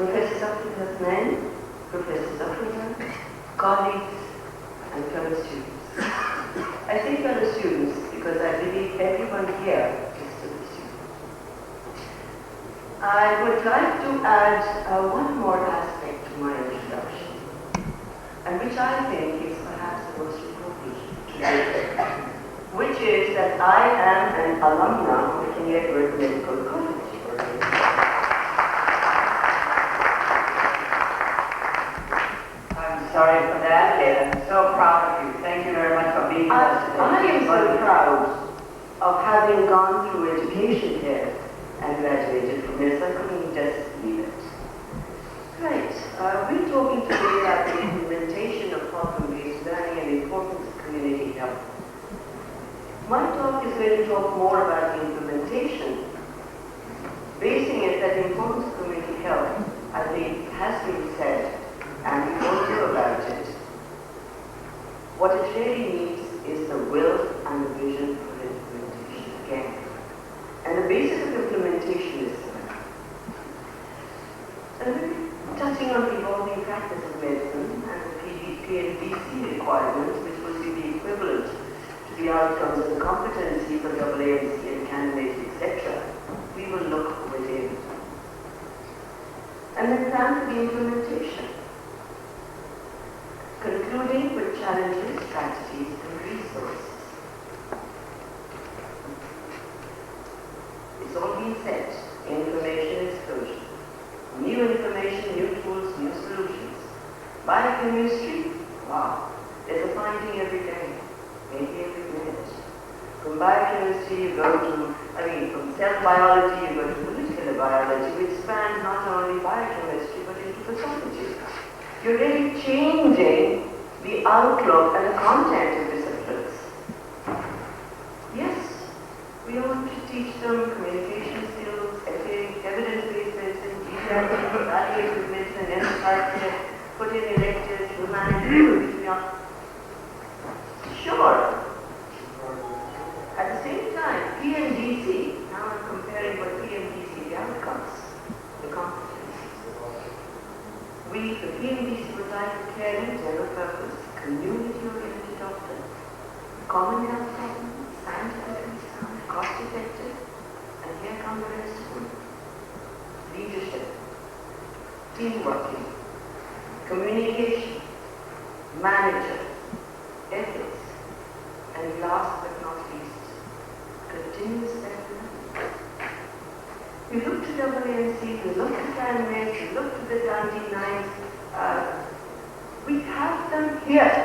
professors of men, professors of women, colleagues, and fellow students. I say fellow students because I believe everyone here is still a student. I would like to add one more aspect to my introduction, and which I think is perhaps the most important today, which is that I am an alumna of the King Edward Medical College. I'm sorry for that, Ed. I'm so proud of you. Thank you very much for being with us today. I am so proud of having gone through education here and graduated from this. I couldn't just leave it. Right. We're talking today about the implementation of problem-based learning and the importance of community health. My talk is going to talk more about the implementation, basing it that the importance of community health, I think, has been said, and we all know about it. What it really needs is the will and the vision for implementation again. And the basis of implementation is touching on the evolving practice of medicine and the PNBC requirements, which would be the equivalent to the outcomes of the competency for AAMC and candidates, etc. We will look within. And then plan for the implementation, concluding with challenges, strategies, and resources. It's all been said. Information explosion. New information, new tools, new solutions. Biochemistry, wow, there's a finding every day, maybe every minute. From biochemistry you go to, from cell biology you go to molecular biology, which spans not only biochemistry but into pathology. You're really changing the outlook and the content of disciplines. Yes, we want to teach them communication skills, evidence-based medicine, pediatrics, evaluative medicine, enterprise care, put in electives, humanities, beyond. Sure. At the same time, PMDC, now I'm comparing what PMDC, the outcomes, the competencies. We, the PMDC, would like a caring, general purpose, community-oriented doctor, common health problem, scientifically sound, cost-effective, and here come the rest of them. Leadership, teamworking, communication, manager, ethics, and last but not least, continuous development. We look to AAMC, we look to candidates, we look to the Dundee Nines. We have them here.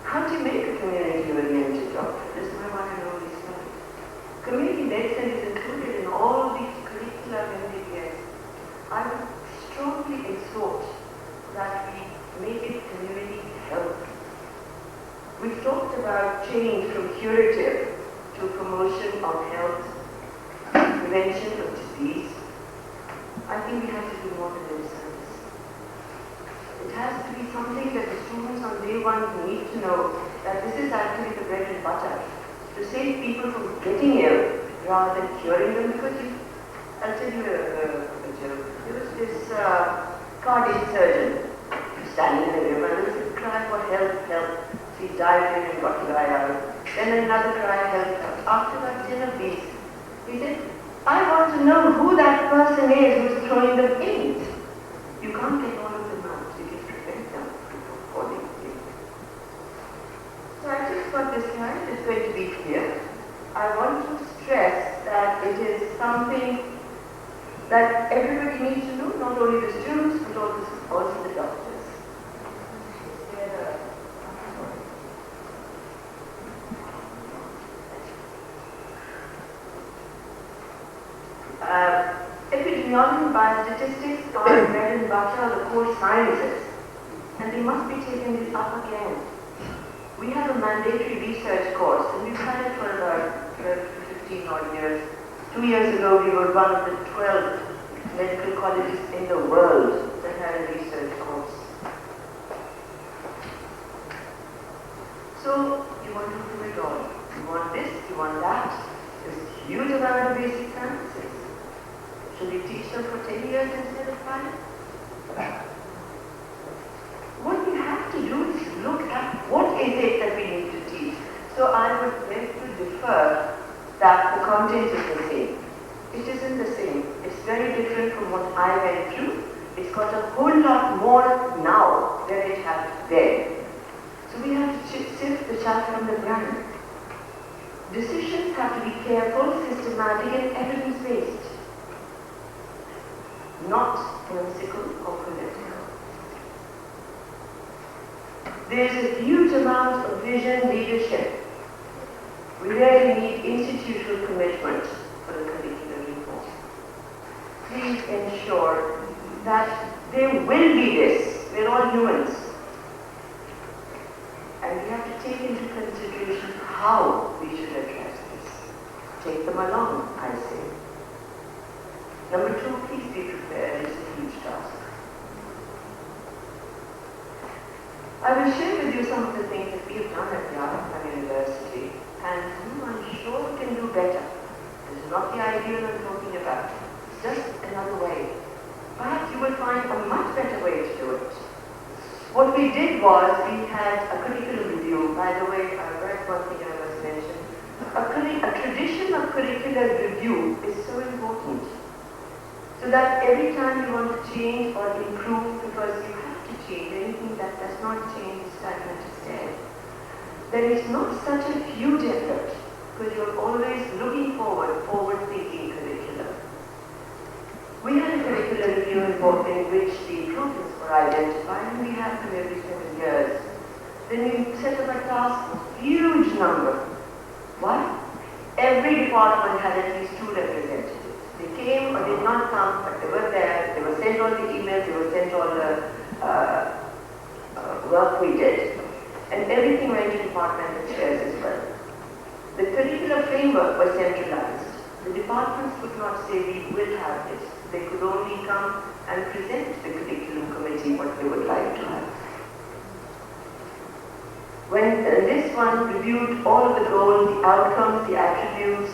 How do you make a community-oriented doctor? This is where I know this slide. Community medicine is included in all these curricula of MBBS. I would strongly exhort that we make it community health. We've talked about change from curative to promotion of health, prevention of disease. I think we have to do more than lip service. It has to be something that the students on day one need to know that this is actually the bread and butter to save people from getting ill rather than curing them. Because I'll tell you a joke. There was this cardiac surgeon standing in the river and there was a cry for help, help. He dived in and got the guy out. Then another cry, help, help. After about 10 of these, he said, I want to know who that person is who's throwing them in. You can't get all of them out. You can prevent them from falling in. So I just got this slide. It's going to be clear. I want to stress that it is something that everybody needs to know, not only the students, but also the doctors. Epidemiology and biostatistics are bread and butter of the core sciences, and they must be taken up again. We have a mandatory research course, and we've had it for about 12 to 15 odd years. 2 years ago, we were one of the 12 medical colleges in the world that had a research course. So, you want to do it all. You want this, you want that. There's huge amount of basic sciences. Should we teach them for 10 years instead of 5? What we have to do is look at what is it that we need to teach. So I would beg to defer that the content is the same. It isn't the same. It's very different from what I went through. It's got a whole lot more now than it had then. So we have to sift the chaff from the ground. Decisions have to be careful, systematic and evidence-based, not whimsical or political. There's a huge amount of vision leadership. We really need institutional commitment for the curriculum reform. Please ensure that there will be this. We're all humans. And we have to take into consideration how we should address this. Take them along, I say. Number 2, please be prepared. It's a huge task. I will share with you some of the things that we have done at Yavapai University, and I'm sure we can do better. This is not the ideal I'm talking about. It's just another way. Perhaps you will find a much better way to do it. What we did was, we had a curriculum review. By the way, I read one thing I must mention. A tradition of curricular review is so important. So that every time you want to change or improve, because you have to change, anything that does not change is stagnant instead. Then it's not such a huge effort, because you're always looking forward-thinking curriculum. We had a curricular review in which the improvements were identified, and we have them every 7 years. Then we set up a task force, huge number. Why? Every department had at least 2 representatives. They came or did not come, but they were there. They were sent all the emails, they were sent all the work we did. And everything went to departmental chairs as well. The curricular framework was centralized. The departments could not say we will have this. They could only come and present to the curriculum committee what they would like to have. When this one reviewed all of the goals, the outcomes, the attributes,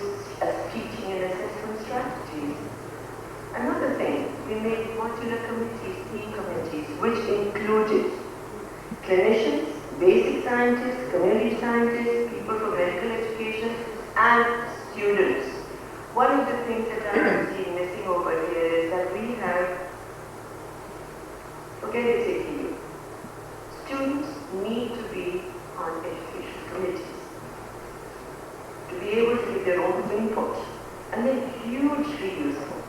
teaching and assessment strategies. Another thing, we made modular committees, team committees, which included clinicians, basic scientists, community scientists, people from medical education, and students. One of the things that I have seen missing over here is that we have, forget this ATU, students need to be on education committees to be able to give their own input, and they're hugely useful.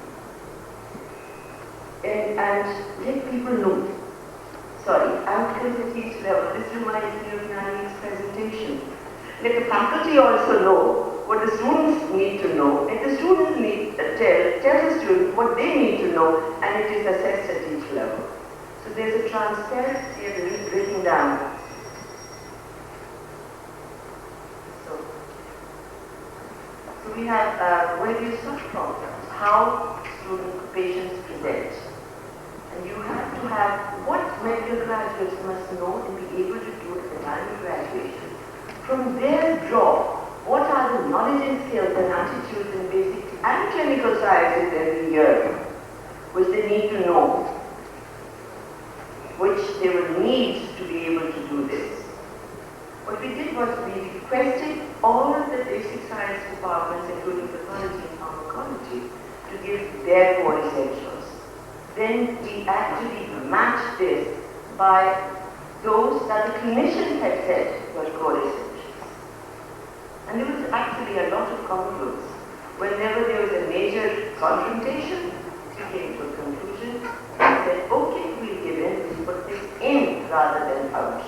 And let people know. Sorry, outcomes at each level. This reminds me of Nani's presentation. Let the faculty also know what the students need to know. Let the students tell the students what they need to know, and it is assessed at each level. So there's a transparency written down. So we have various sub-programs, how patients present. And you have to have what medical graduates must know and be able to do at the time of graduation. From there draw what are the knowledge and skills and attitudes in basic and clinical sciences every year, which they need to know, which they will need to be able to do this. What we did was we requested all of the basic science departments, including pathology and pharmacology, to give their core essentials. Then we actually matched this by those that the clinicians had said were core essentials. And there was actually a lot of confluence. Whenever there was a major confrontation, we came to a conclusion and said, okay, we'll give in, we'll put this in rather than out.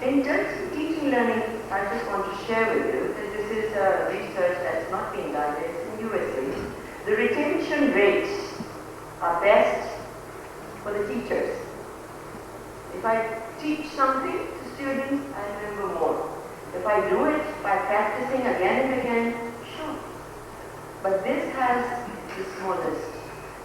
In terms of teaching learning, I just want to share with you that this is research that's not being done, it's in USA. The retention rates are best for the teachers. If I teach something to students, I remember more. If I do it by practicing again and again, sure. But this has the smallest.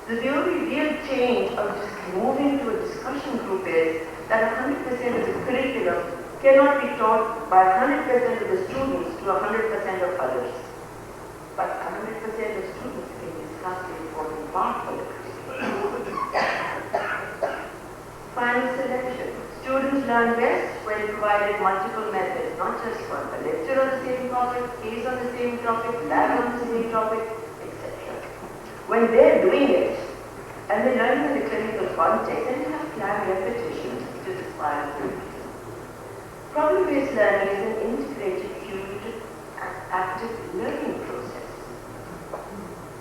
The only real change of just moving to a discussion group is that 100% of the curriculum cannot be taught by 100% of the students to 100% of others. learned best when it provided multiple methods, not just one, a lecture on the same topic, case on the same topic, lab on the same topic, etc. When they're doing it, and they learn in the clinical context, then you have planned repetition to inspire them. Problem-based learning is an integrated, fluid, and active learning process.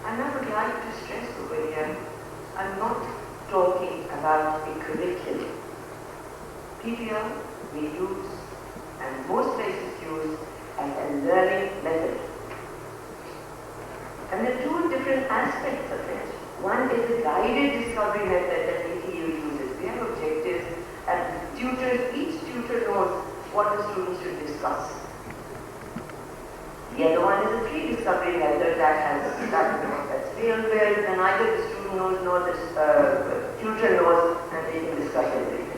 And I would like to stress over here, I'm not talking about a curriculum. PBL we use, and most places use, as a learning method. And there are two different aspects of it. One is the guided discovery method that ATU uses. We have objectives, and each tutor knows what the students should discuss. The other one is a pre-discovery method that's real well, and either the student knows nor the tutor knows, and they can discuss everything.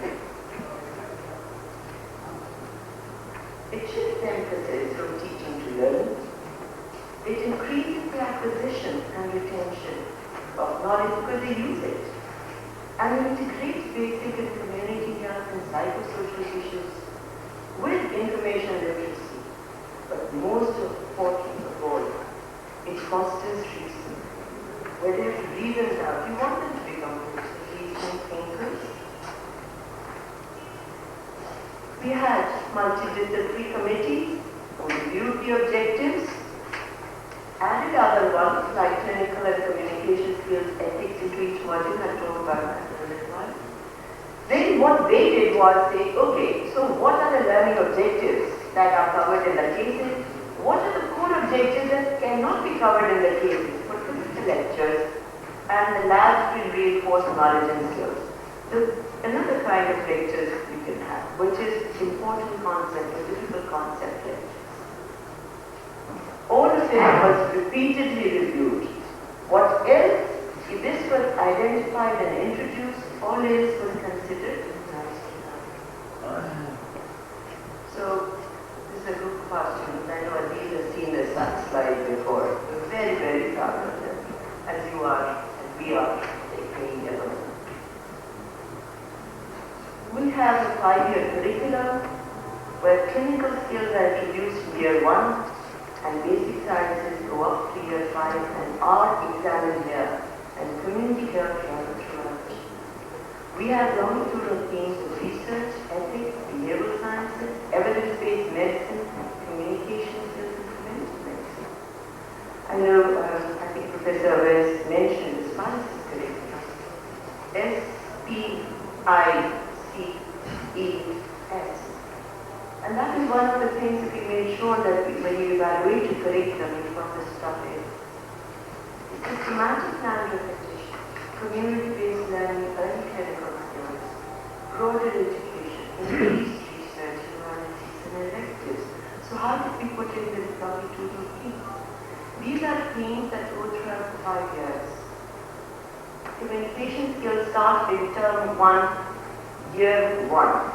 It shifts emphasis from teaching to learning. It increases the acquisition and retention of knowledge because they use it. And it integrates basic and community health and psychosocial issues with information literacy. But most important of all, it fosters reason. Where they have to reason out, you want them to become reasoning thinkers. We had multidisciplinary committees who reviewed the objectives, added other ones like clinical and communication skills, ethics into each module. I'll talk about that in a little while. Then what they did was say, okay, so what are the learning objectives that are covered in the cases? What are the core objectives that cannot be covered in the cases? For the lectures, and the labs will reinforce knowledge and skills. So another kind of lectures you can have, which is important concept or difficult concept lectures. All of it was repeatedly reviewed. What else? If this was identified and introduced, all else was considered nice to know. So, this is a group of our students. I know Aziz has seen this slide before. We're very, very proud of them, as you are, and we are, taking them. We have a 5-year curriculum where clinical skills are introduced in year 1, and basic sciences go up to year 5 and are examined here, and community health runs throughout. We have longitudinal themes of research, ethics, behavioral sciences, evidence-based medicine, communication skills, and preventive medicine. I know, I think Professor West mentioned the sciences curriculum. SPICES. And that is one of the things that we made sure that when you evaluate a curriculum, you put this stuff in. Systematic plan repetition, community-based learning, early clinical skills, broader education, increased research, humanities, and electives. So how did we put in this longitudinal themes? These are themes that go throughout 5 years. Communication skills start in term 1, year 1.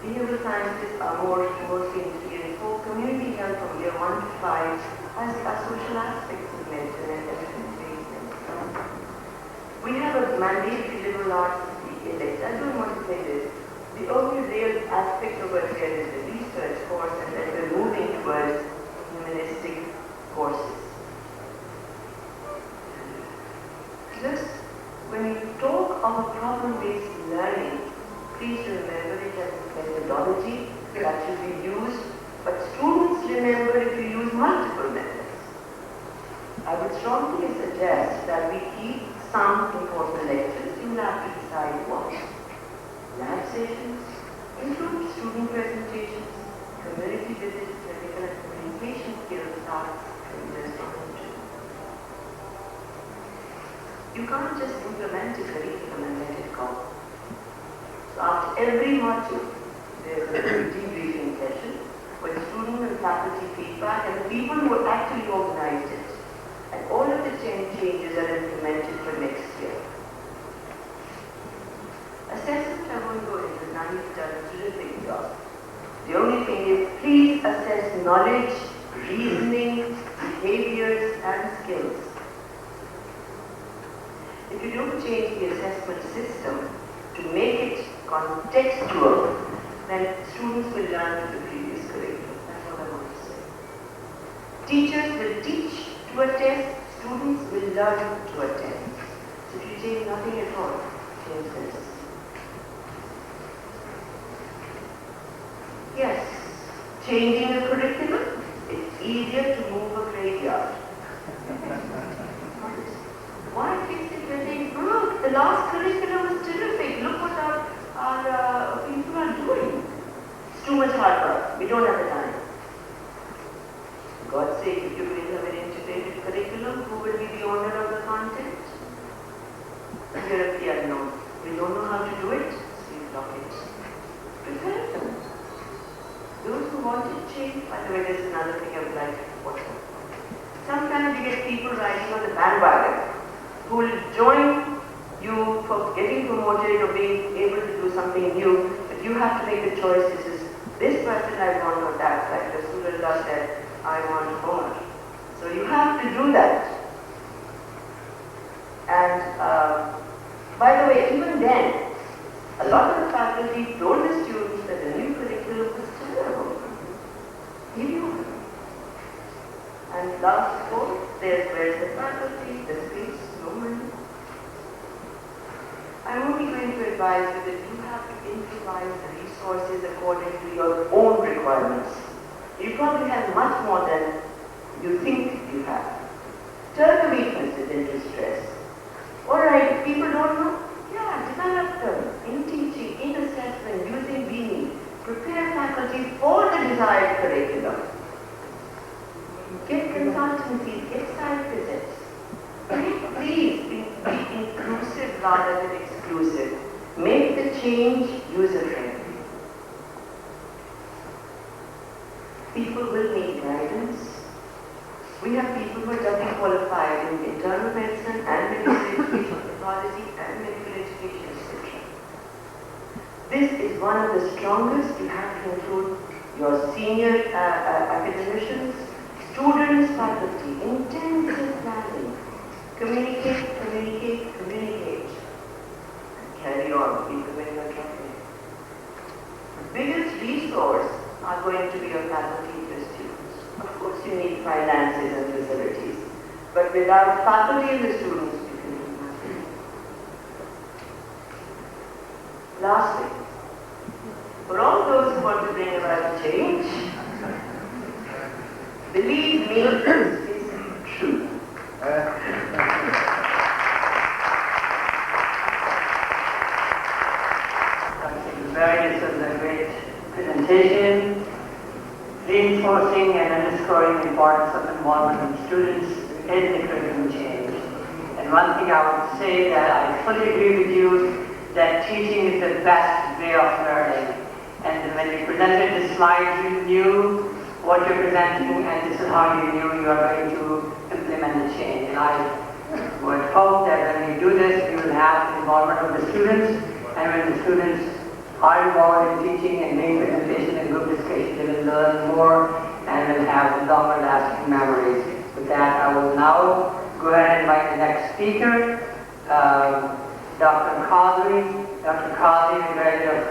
Behavioral sciences are mostly in 3 and 4. Community health from year 1 to 5 has social aspects of medicine and evidence-based medicine. We have a mandatory liberal arts index. I don't want to say this. The only real aspect of it here is the research course, and then we're moving towards humanistic courses. Just when you talk of a problem-based learning, please remember it as a methodology that should be used, but students remember if you use multiple methods. I would strongly suggest that we keep some important lectures. You will have to decide what. Lab sessions, include student presentations, community visits, clinical and communication skills starts from years 1 and 2. You can't just implement a curriculum and let it go. So after every module, there is a debriefing session with student and faculty feedback and the people who actually organized it. And all of the changes are implemented for next year. Assessment, I won't go into. Nani's done a terrific job. The only thing is, please assess knowledge, reasoning, behaviors, and skills. If you don't change the assessment system to make it contextual, then students will learn to the previous curriculum. That's what I want to say. Teachers will teach to a test, students will learn to a test. So if you change nothing at all, change this. Yes, changing the curriculum, it's easier to move a graveyard. Why fix it when they broke? The last curriculum was terrific. Look what our people are doing. It's too much hard work. We don't have the time. For God's sake, if you bring an integrated curriculum, who will be the owner of the content? Here at the unknown. We don't know how to do it, so you block it. Prepare them. Those who want to change, by the way, this is another thing I would like to watch out for. Sometimes you get people riding on the bandwagon who will join you for getting promoted or being able to do something new, but you have to make a choice. This person I want or that. Like Rasulullah said, I want more. So you have to do that. And by the way, even then, a lot of the faculty told the students that the new curriculum was terrible. Mediocre. And last quote, where's the faculty, the space, no money. I'm only going to advise you that you have to improvise the resources according to your own requirements. You probably have much more than you think you have. Turn the weaknesses into stress. Alright, people don't know? Yeah, develop them in teaching, in assessment, using being. Prepare faculty for the desired curriculum. Get consultancies, get site visits. Please be inclusive rather than exclusive. Make the change user-friendly. People will need guidance. We have people who are doubly qualified in internal medicine and medical education, pathology and medical education, etc. This is one of the strongest. You have to include your senior academicians, students, faculty, intensive planning. Communicate, communicate, communicate. Carry on, people when you are dropping. The biggest resource are going to be your faculty and your students. Of course, you need finances and facilities. But without faculty and the students, you can do nothing. Lastly, for all those who want to bring about change, believe me, this is true. This was a great presentation, reinforcing and underscoring the importance of involvement of students in the curriculum change. And one thing I would say that I fully agree with you that teaching is the best way of learning. And when you presented the slides, you knew what you're presenting, and this is how you knew you are going to implement the change. And I would hope that when we do this, we will have the involvement of the students, and when the students are involved in teaching and making presentation and group discussion, they will learn more and will have longer lasting memories. With that, I will now go ahead and invite the next speaker, Dr. Khadri. Dr. Khadri, graduate of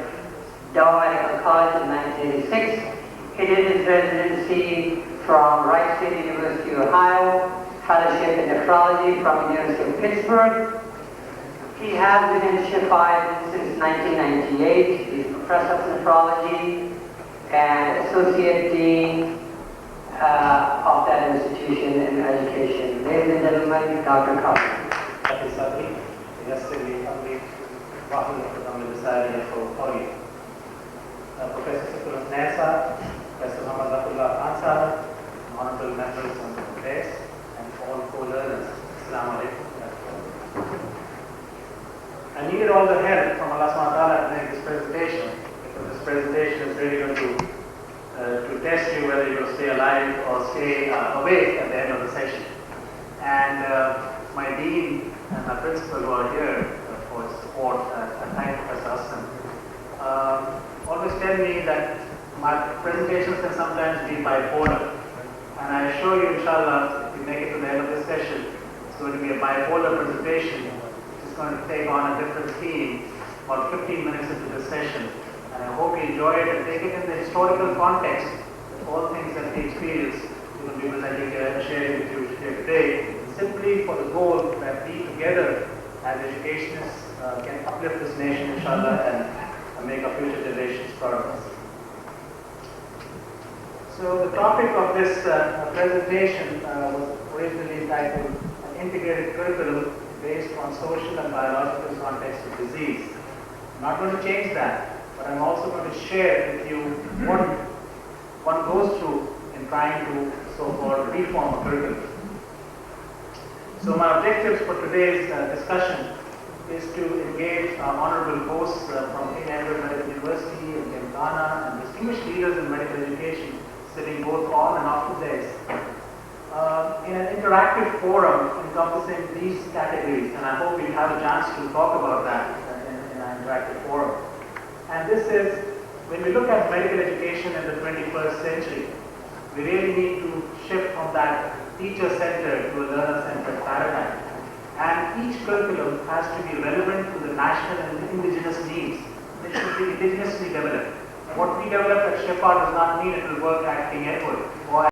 Dow Medical College in 1986. He did his residency from Wright State University, Ohio, fellowship in nephrology from the University of Pittsburgh. He has been in Sheffield since 1998. He's professor of nephrology and associate dean of that institution in education. Ladies and gentlemen, Dr. Khadri. Yesterday, we Professor Sakulam Nair, Professor Muhammad Zafrullah Khan Sahib, honorable members of the press, and all co-learners. Assalamu alaikum. I needed all the help from Allah subhanahu wa ta'ala to make this presentation, because this presentation is really going to test you whether you're going to stay alive or stay awake at the end of the session. And my dean and my principal who are here for his support, thank Professor Hassan, always tell me that my presentations can sometimes be bipolar. And I assure you, inshallah, if we make it to the end of this session, it's going to be a bipolar presentation, which is going to take on a different theme about 15 minutes into the session. And I hope you enjoy it and take it in the historical context of all things that we experience. We will be presenting and sharing with you here today, simply for the goal that we together as educationists can uplift this nation, inshallah, and make our future generations proud of us. So the topic of this presentation was originally titled An Integrated Curriculum Based on Social and Biological Context of Disease. I'm not going to change that, but I'm also going to share with you what one goes through in trying to so-called reform a curriculum. So my objectives for today's discussion is to engage honorable hosts from KEMCAANA Medical University and KEMCAANA and distinguished leaders in medical education sitting both on and off the days in an interactive forum encompassing these categories, and I hope we'll have a chance to talk about that in an interactive forum. And this is, when we look at medical education in the 21st century, we really need to shift from that teacher-centered to a learner-centered paradigm. And each curriculum has to be relevant to the national and indigenous needs. It should be indigenously developed. What we develop at Shepherd does not mean it will work at King Edward or